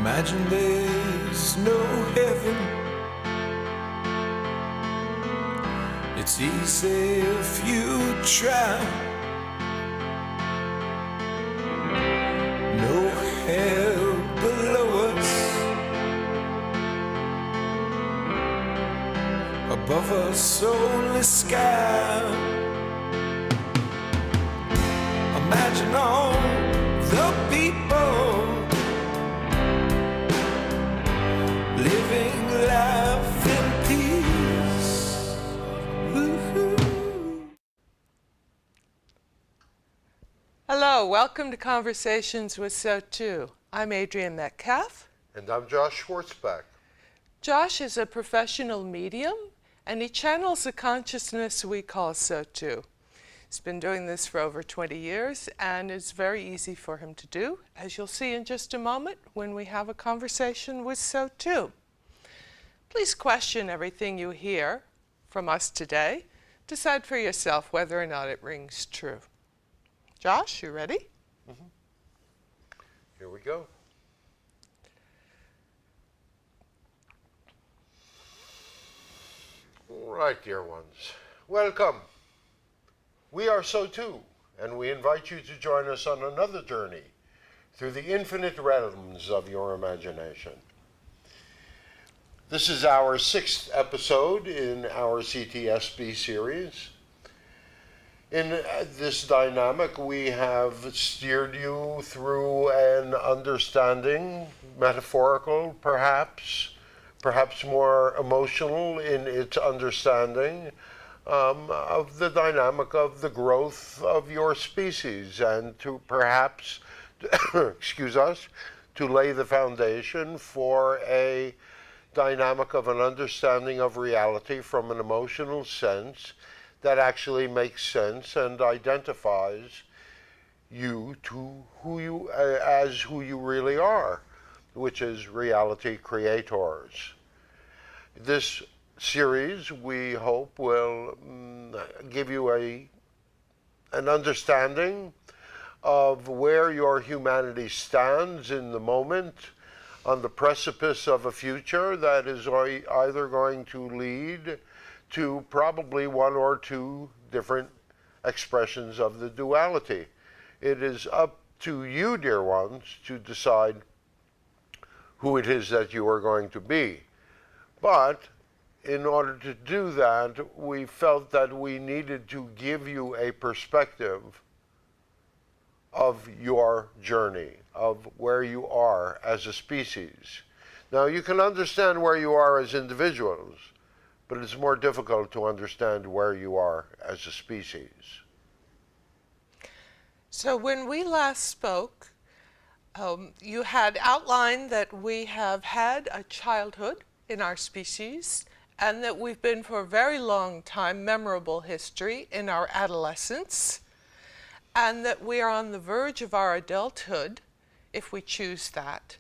Imagine there's no heaven. It's easy if you try. No hell below us, above us only sky. Imagine all the people living life in peace. Woo-hoo. Hello, welcome to Conversations with SOTU. I'm Adrienne Metcalf. And I'm Josh Schwartzbeck. Josh is a professional medium, and he channels the consciousness we call SOTU. He's been doing this for over 20 years, and it's very easy for him to do, as you'll see in just a moment when we have a conversation with SOTU. Please question everything you hear from us today. Decide for yourself whether or not it rings true. Josh, you ready? Mm-hmm. Here we go. All right, dear ones, welcome. We are SOTU, and we invite you to join us on another journey through the infinite realms of your imagination. This is our 6th episode in our CTSB series. In this dynamic, we have steered you through an understanding, metaphorical perhaps more emotional in its understanding, of the dynamic of the growth of your species, and to perhaps, excuse us, to lay the foundation for a dynamic of an understanding of reality from an emotional sense that actually makes sense and identifies you to who you as who you really are, which is reality creators. This series, we hope, will give you an understanding of where your humanity stands in the moment, on the precipice of a future that is either going to lead to probably one or two different expressions of the duality. It is up to you, dear ones, to decide who it is that you are going to be. But in order to do that, we felt that we needed to give you a perspective of your journey, of where you are as a species. Now, you can understand where you are as individuals, but it's more difficult to understand where you are as a species. So when we last spoke, you had outlined that we have had a childhood in our species, and that we've been for a very long time memorable history in our adolescence, and that we are on the verge of our adulthood, if we choose that,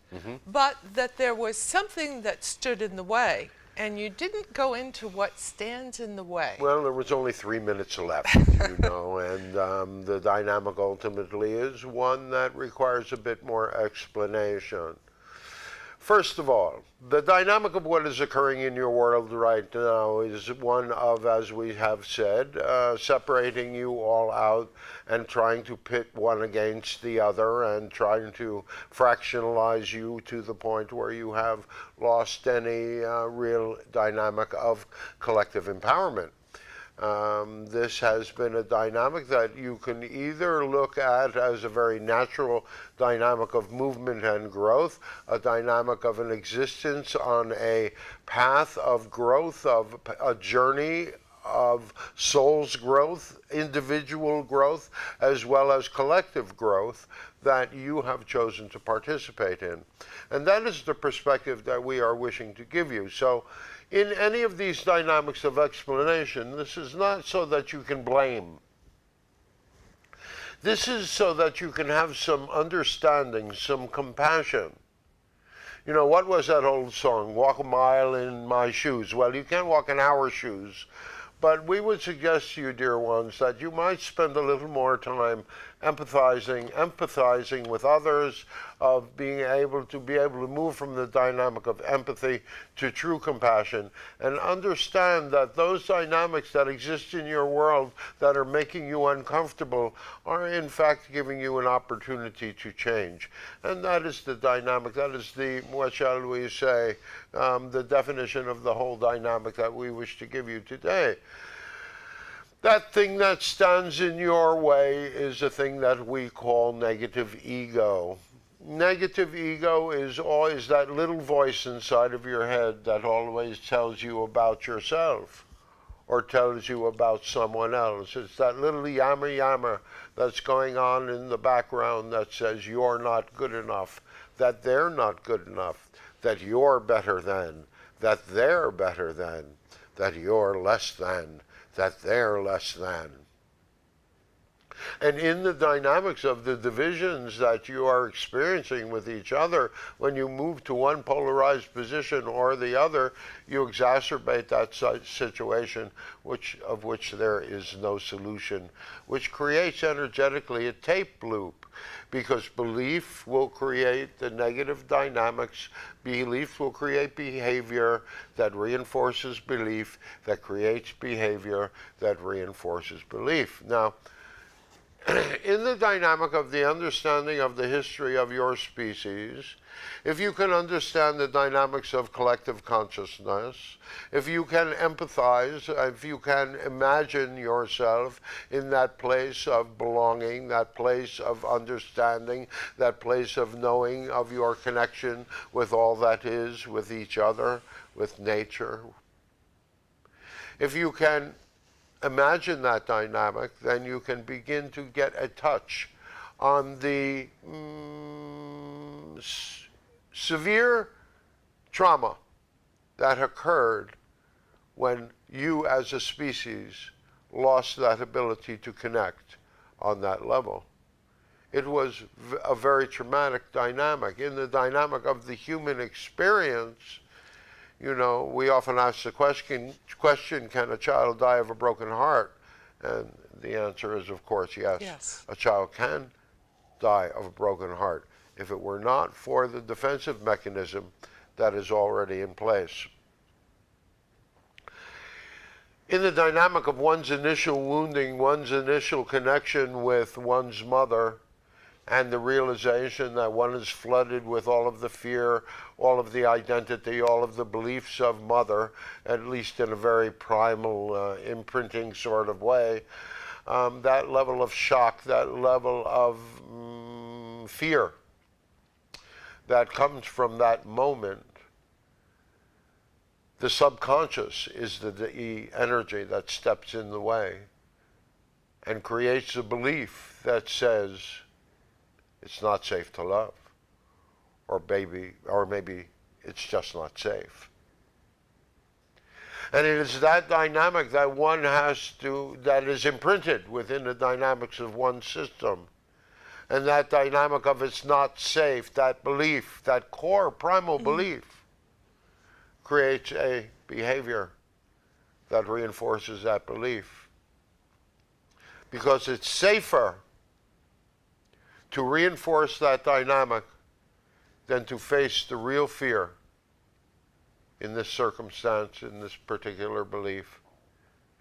but that there was something that stood in the way, and you didn't go into what stands in the way. Well, there was only 3 minutes left, you know, and the dynamic ultimately is one that requires a bit more explanation. First of all, the dynamic of what is occurring in your world right now is one of, as we have said, separating you all out and trying to pit one against the other and trying to fractionalize you to the point where you have lost any real dynamic of collective empowerment. This has been a dynamic that you can either look at as a very natural dynamic of movement and growth, a dynamic of an existence on a path of growth, of a journey of soul's growth, individual growth, as well as collective growth that you have chosen to participate in. And that is the perspective that we are wishing to give you. So in any of these dynamics of explanation, this is not so that you can blame. This is so that you can have some understanding, some compassion. You know, what was that old song, walk a mile in my shoes? Well, you can't walk in our shoes, but we would suggest to you, dear ones, that you might spend a little more time empathizing with others, of being able to move from the dynamic of empathy to true compassion, and understand that those dynamics that exist in your world that are making you uncomfortable are in fact giving you an opportunity to change. And that is the dynamic, that is the, what shall we say, the definition of the whole dynamic that we wish to give you today. That thing that stands in your way is a thing that we call negative ego. Negative ego is always that little voice inside of your head that always tells you about yourself or tells you about someone else. It's that little yammer that's going on in the background that says you're not good enough, that they're not good enough, that you're better than, that they're better than, that you're less than, that they're less than. And in the dynamics of the divisions that you are experiencing with each other, when you move to one polarized position or the other, you exacerbate that situation of which there is no solution, which creates energetically a tape loop. Because belief will create the negative dynamics. Belief will create behavior that reinforces belief, that creates behavior that reinforces belief. Now, in the dynamic of the understanding of the history of your species, if you can understand the dynamics of collective consciousness, if you can empathize, if you can imagine yourself in that place of belonging, that place of understanding, that place of knowing of your connection with all that is, with each other, with nature, if you can imagine that dynamic, then you can begin to get a touch on the severe trauma that occurred when you as a species lost that ability to connect on that level. It was a very traumatic dynamic. In the dynamic of the human experience, you know, we often ask the question, can a child die of a broken heart? And the answer is, of course, yes. Yes. A child can die of a broken heart if it were not for the defensive mechanism that is already in place. In the dynamic of one's initial wounding, one's initial connection with one's mother, and the realization that one is flooded with all of the fear, all of the identity, all of the beliefs of mother, at least in a very primal, imprinting sort of way, that level of shock, that level of fear that comes from that moment, the subconscious is the energy that steps in the way and creates a belief that says, it's not safe to love, or maybe it's just not safe. And it is that dynamic that one has to, that is imprinted within the dynamics of one system. And that dynamic of it's not safe, that belief, that core primal belief, creates a behavior that reinforces that belief. Because it's safer to reinforce that dynamic than to face the real fear in this circumstance, in this particular belief,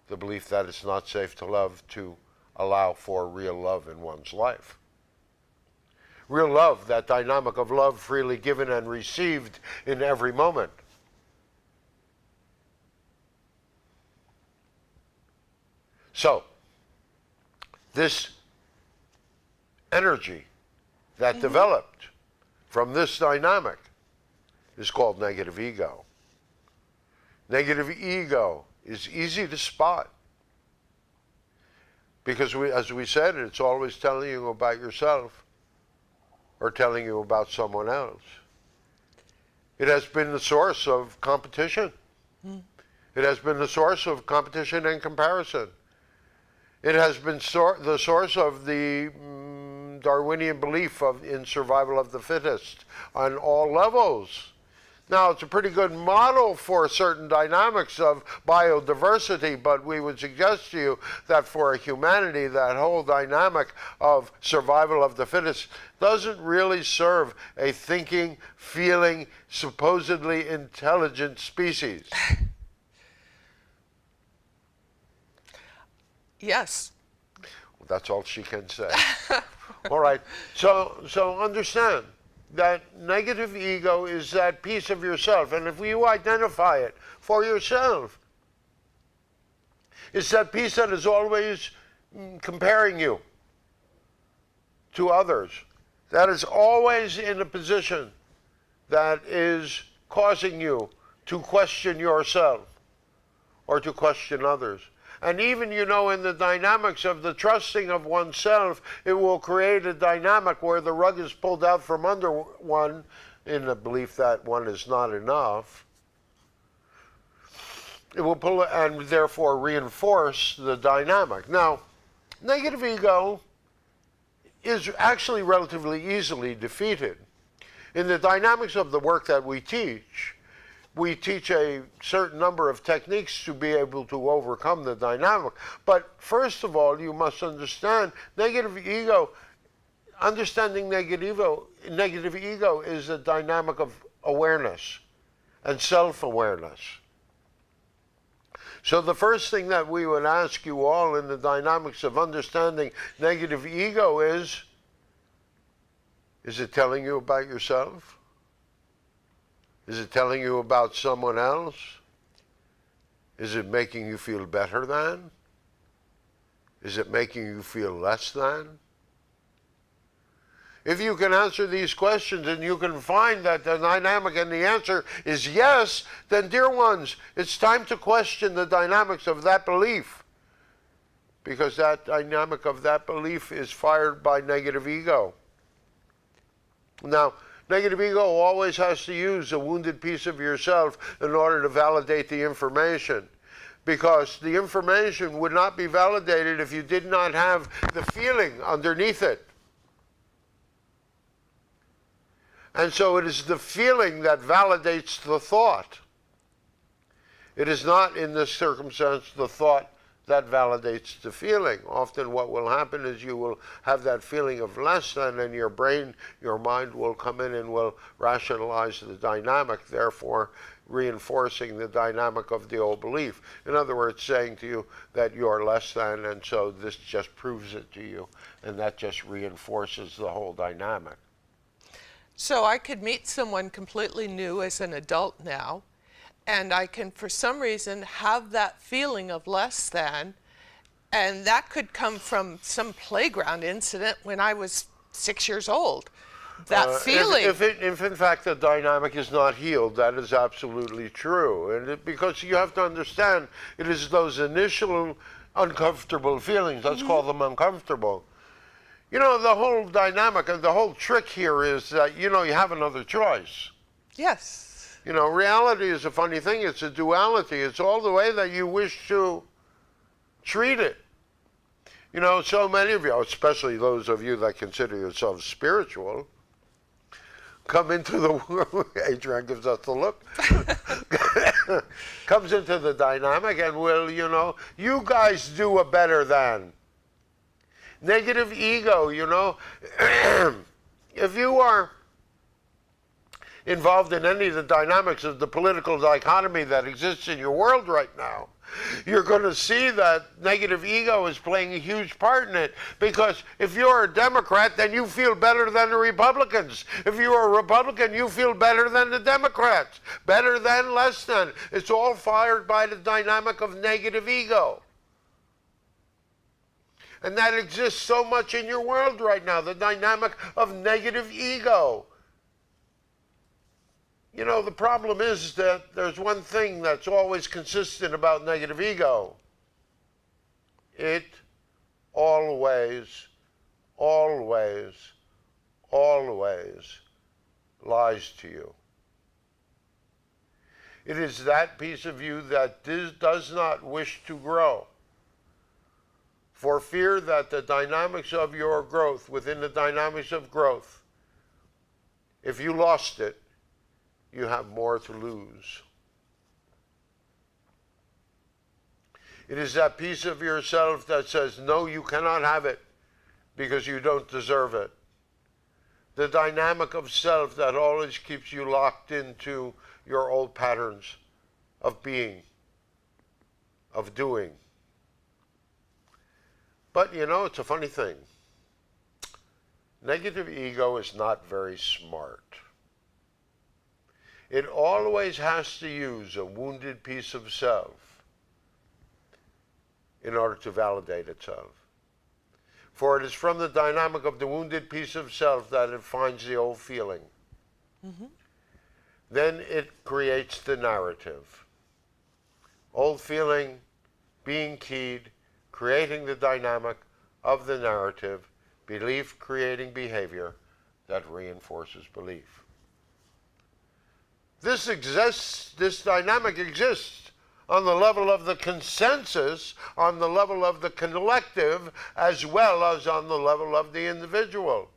the belief that it's not safe to love, to allow for real love in one's life. Real love, that dynamic of love freely given and received in every moment. So, this energy that developed from this dynamic is called negative ego. Negative ego is easy to spot because, as we said, it's always telling you about yourself or telling you about someone else. It has been the source of competition. It has been the source of competition and comparison. It has been the source of the Darwinian belief in survival of the fittest on all levels. Now, it's a pretty good model for certain dynamics of biodiversity, but we would suggest to you that for humanity, that whole dynamic of survival of the fittest doesn't really serve a thinking, feeling, supposedly intelligent species. Yes. That's all she can say. All right. So understand that negative ego is that piece of yourself. And if you identify it for yourself, it's that piece that is always comparing you to others. That is always in a position that is causing you to question yourself or to question others. And even, you know, in the dynamics of the trusting of oneself, it will create a dynamic where the rug is pulled out from under one in the belief that one is not enough. It will pull and therefore reinforce the dynamic. Now, negative ego is actually relatively easily defeated. In the dynamics of the work that we teach a certain number of techniques to be able to overcome the dynamic. But first of all, you must understand negative ego. Understanding negative ego is a dynamic of awareness and self-awareness. So the first thing that we would ask you all in the dynamics of understanding negative ego is it telling you about yourself? Is it telling you about someone else? Is it making you feel better than? Is it making you feel less than? If you can answer these questions and you can find that the dynamic and the answer is yes, then dear ones, it's time to question the dynamics of that belief. Because that dynamic of that belief is fired by negative ego. Now, negative ego always has to use a wounded piece of yourself in order to validate the information. Because the information would not be validated if you did not have the feeling underneath it. And so it is the feeling that validates the thought. It is not, in this circumstance, the thought that validates the feeling. Often what will happen is you will have that feeling of less than, and your brain, your mind will come in and will rationalize the dynamic, therefore reinforcing the dynamic of the old belief. In other words, saying to you that you're less than, and so this just proves it to you, and that just reinforces the whole dynamic. So I could meet someone completely new as an adult now, and I can, for some reason, have that feeling of less than, and that could come from some playground incident when I was 6 years old. That feeling. If in fact the dynamic is not healed, that is absolutely true. And because you have to understand, it is those initial uncomfortable feelings, let's call them uncomfortable. You know, the whole dynamic and the whole trick here is that, you know, you have another choice. Yes. You know, reality is a funny thing. It's a duality. It's all the way that you wish to treat it. You know, so many of you, especially those of you that consider yourselves spiritual, come into the, Adrian gives us the look, comes into the dynamic and will, you know, you guys do a better than. Negative ego, you know, if you are involved in any of the dynamics of the political dichotomy that exists in your world right now, you're going to see that negative ego is playing a huge part in it. Because if you're a Democrat, then you feel better than the Republicans. If you're a Republican, you feel better than the Democrats. Better than, less than. It's all fired by the dynamic of negative ego. And that exists so much in your world right now, the dynamic of negative ego. You know, the problem is that there's one thing that's always consistent about negative ego. It always, always, always lies to you. It is that piece of you that does not wish to grow, for fear that the dynamics of your growth, within the dynamics of growth, if you lost it, you have more to lose. It is that piece of yourself that says, no, you cannot have it because you don't deserve it. The dynamic of self that always keeps you locked into your old patterns of being, of doing. But you know, it's a funny thing. Negative ego is not very smart. It always has to use a wounded piece of self in order to validate itself. For it is from the dynamic of the wounded piece of self that it finds the old feeling. Mm-hmm. Then it creates the narrative. Old feeling, being keyed, creating the dynamic of the narrative, belief creating behavior that reinforces belief. This exists, this dynamic exists on the level of the consensus, on the level of the collective, as well as on the level of the individual.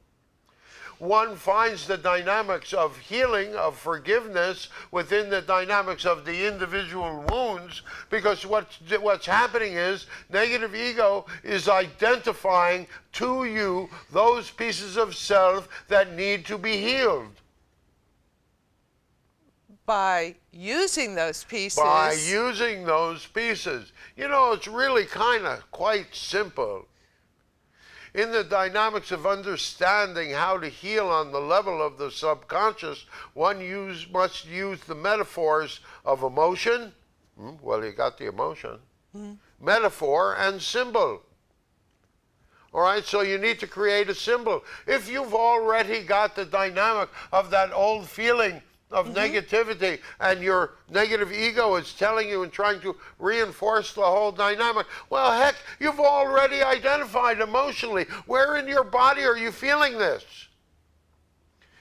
One finds the dynamics of healing, of forgiveness, within the dynamics of the individual wounds, because what's happening is negative ego is identifying to you those pieces of self that need to be healed. By using those pieces. By using those pieces. You know, it's really kind of quite simple. In the dynamics of understanding how to heal on the level of the subconscious, one must use the metaphors of emotion. Well, you got the emotion. Metaphor and symbol. All right, so you need to create a symbol. If you've already got the dynamic of that old feeling of negativity, and your negative ego is telling you and trying to reinforce the whole dynamic, well, heck, you've already identified emotionally. Where in your body are you feeling this?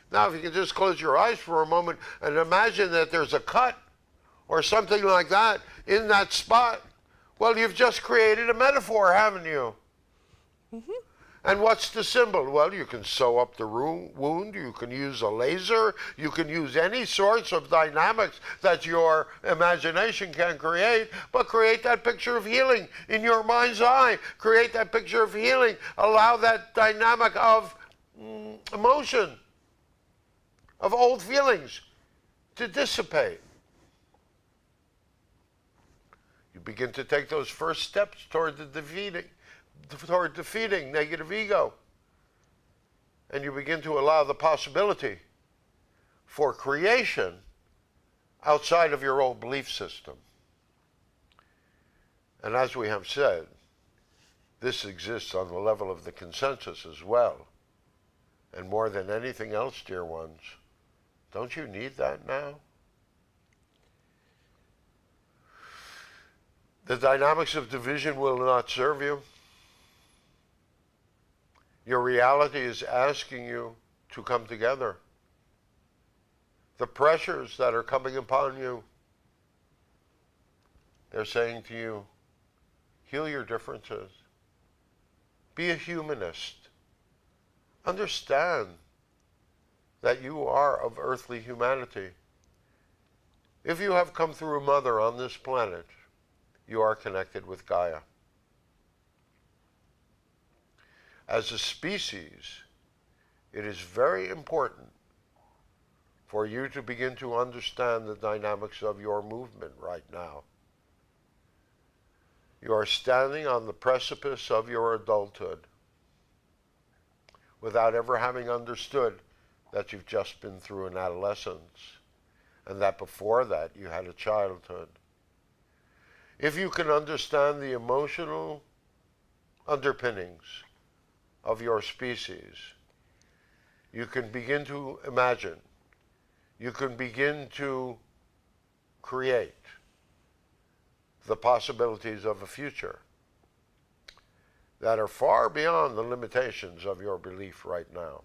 Now, if you can just close your eyes for a moment and imagine that there's a cut or something like that in that spot, well, you've just created a metaphor, haven't you? And what's the symbol? Well, you can sew up the wound, you can use a laser, you can use any sorts of dynamics that your imagination can create, but create that picture of healing in your mind's eye. Create that picture of healing. Allow that dynamic of emotion, of old feelings, to dissipate. You begin to take those first steps toward defeating negative ego. And you begin to allow the possibility for creation outside of your old belief system. And as we have said, this exists on the level of the consensus as well. And more than anything else, dear ones, don't you need that now? The dynamics of division will not serve you. Your reality is asking you to come together. The pressures that are coming upon you, they're saying to you, heal your differences. Be a humanist. Understand that you are of earthly humanity. If you have come through a mother on this planet, you are connected with Gaia. As a species, it is very important for you to begin to understand the dynamics of your movement right now. You are standing on the precipice of your adulthood without ever having understood that you've just been through an adolescence and that before that you had a childhood. If you can understand the emotional underpinnings of your species, you can begin to imagine, you can begin to create the possibilities of a future that are far beyond the limitations of your belief right now.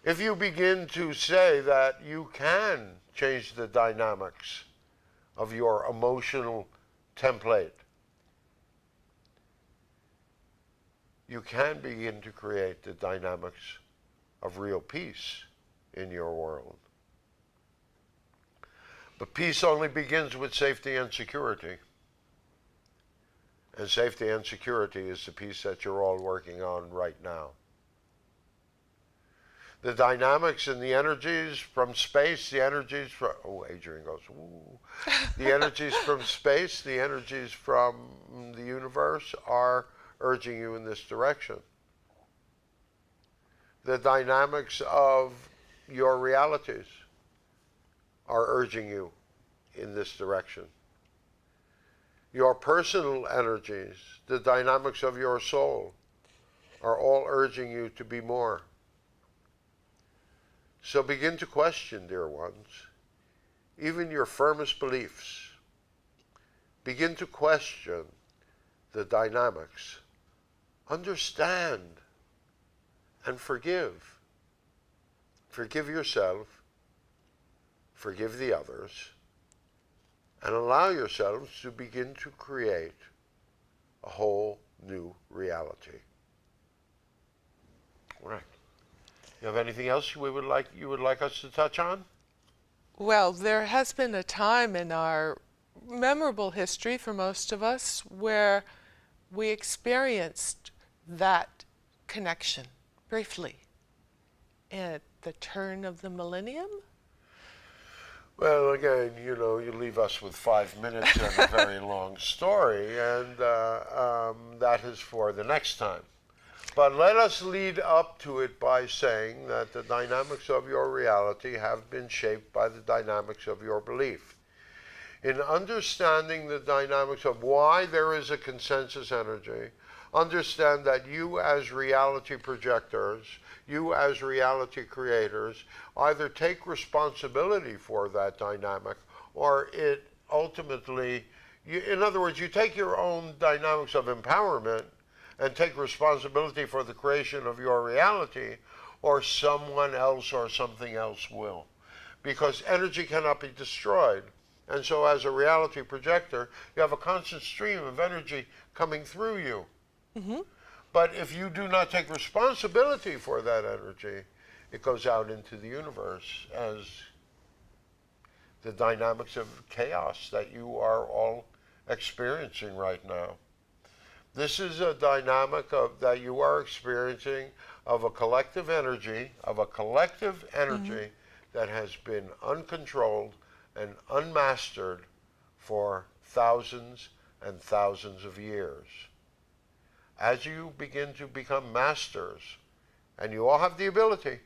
If you begin to say that you can change the dynamics of your emotional template, you can begin to create the dynamics of real peace in your world. But peace only begins with safety and security. And safety and security is the peace that you're all working on right now. The dynamics and the energies from space, the energies from, oh, Adrian goes, ooh. The energies from space, the energies from the universe are urging you in this direction. The dynamics of your realities are urging you in this direction. Your personal energies, the dynamics of your soul, are all urging you to be more. So begin to question, dear ones, even your firmest beliefs. Begin to question the dynamics. Understand and forgive. Forgive yourself, forgive the others, and allow yourselves to begin to create a whole new reality. All right. You have anything else you would like us to touch on? Well, there has been a time in our memorable history for most of us where we experienced that connection briefly at the turn of the millennium. Well, again, you leave us with 5 minutes and a very long story, and that is for the next time. But let us lead up to it by saying that the dynamics of your reality have been shaped by the dynamics of your belief. In understanding the dynamics of why there is a consensus energy, understand that you as reality projectors, you as reality creators, either take responsibility for that dynamic or it ultimately, in other words, you take your own dynamics of empowerment and take responsibility for the creation of your reality, or someone else or something else will. Because energy cannot be destroyed. And so as a reality projector, you have a constant stream of energy coming through you. Mm-hmm. But if you do not take responsibility for that energy, it goes out into the universe as the dynamics of chaos that you are all experiencing right now. This is a dynamic that you are experiencing of a collective energy, mm-hmm. that has been uncontrolled and unmastered for thousands and thousands of years. As you begin to become masters, and you all have the ability,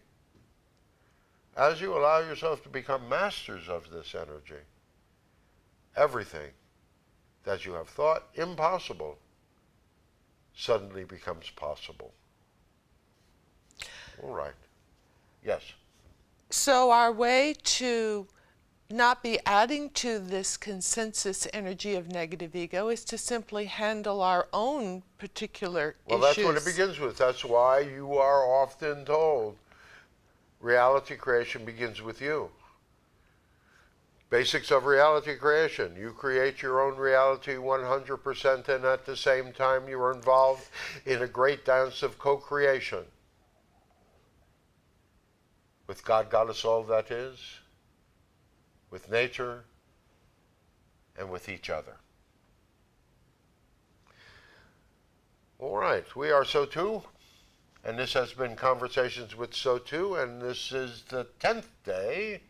as you allow yourself to become masters of this energy, everything that you have thought impossible suddenly becomes possible. All right. Yes. So our way to not be adding to this consensus energy of negative ego is to simply handle our own particular issues. Well, that's what it begins with. That's why you are often told reality creation begins with you. Basics of reality creation. You create your own reality 100%, and at the same time you are involved in a great dance of co-creation with God, Goddess, all that is, with nature, and with each other. All right, we are SOTU, and this has been Conversations with SOTU, and this is the 10th day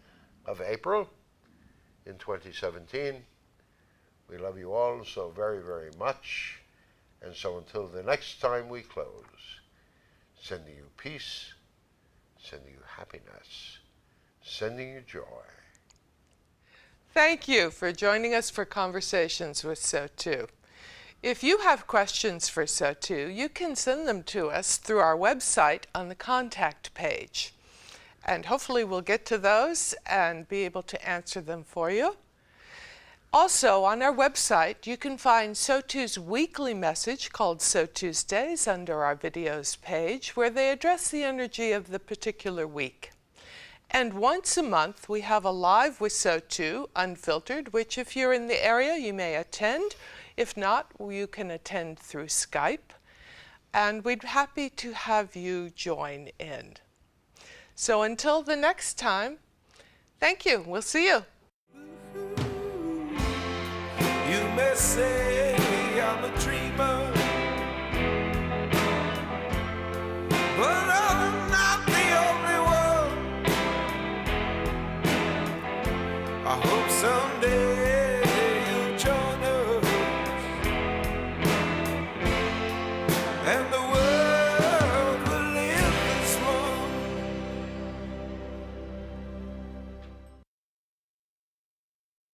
of April in 2017. We love you all so very, very much. And so until the next time we close, sending you peace, sending you happiness, sending you joy. Thank you for joining us for Conversations with SOTU. If you have questions for SOTU, you can send them to us through our website on the contact page. And hopefully we'll get to those and be able to answer them for you. Also, on our website, you can find SOTU's weekly message called So Tuesdays under our videos page, where they address the energy of the particular week. And once a month, we have a Live with SOTU, Unfiltered, which if you're in the area, you may attend. If not, you can attend through Skype. And we'd be happy to have you join in. So until the next time, thank you. We'll see you. may say I'm a dreamer, but I'm not the only one. I hope someday you'll join us, and the